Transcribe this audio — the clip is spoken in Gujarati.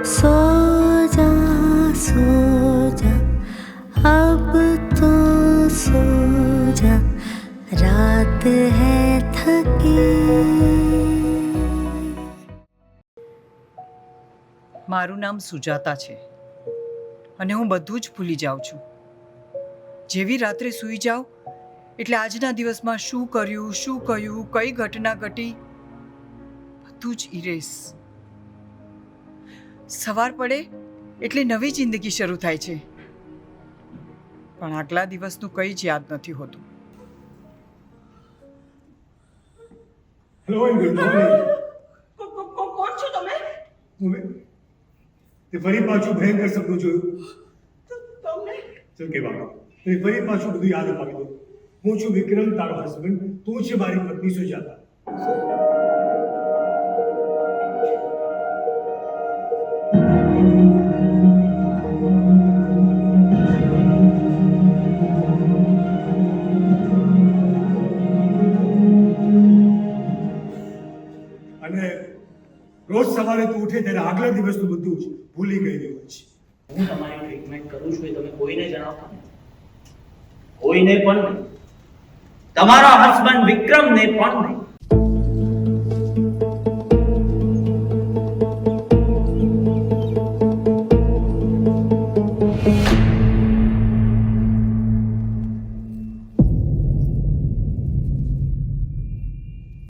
सो जा अब तो सो जा रात है थकी। મારું નામ સુજાતા છે અને હું બધું જ ભૂલી જાઉં છું. જેવી રાત્રે સૂઈ જાઉં એટલે આજના દિવસમાં શું કર્યું, શું કહ્યું, કઈ ઘટના ઘટી, બધું જ ઇરેસ. સવાર પડે એટલે નવી જિંદગી શરૂ થાય છે, પણ આગલા દિવસનું કંઈ જ યાદ નથી હોતું. Hello and good morning. કોણ છો તમે? તે ફરી પાછું ભયંકર સપનું જોયું. તમને ચલ કે બાબા, તે ફરી પાછું બધું યાદ અપાવી દો. હું છું વિક્રમ, તારો હસબન્ડ. તું છે મારી પત્ની સુજાતા. અને રોજ સવારે તું ઉઠે ત્યારે આગલા દિવસનું બધું જ ભૂલી ગયેલી હોય છે. હું તમારી ટ્રીટમેન્ટ કરું છું એ તમે કોઈને જણાવતા નથી. કોઈને પણ નહીં. તમારા હસબન્ડ વિક્રમને પણ નહીં.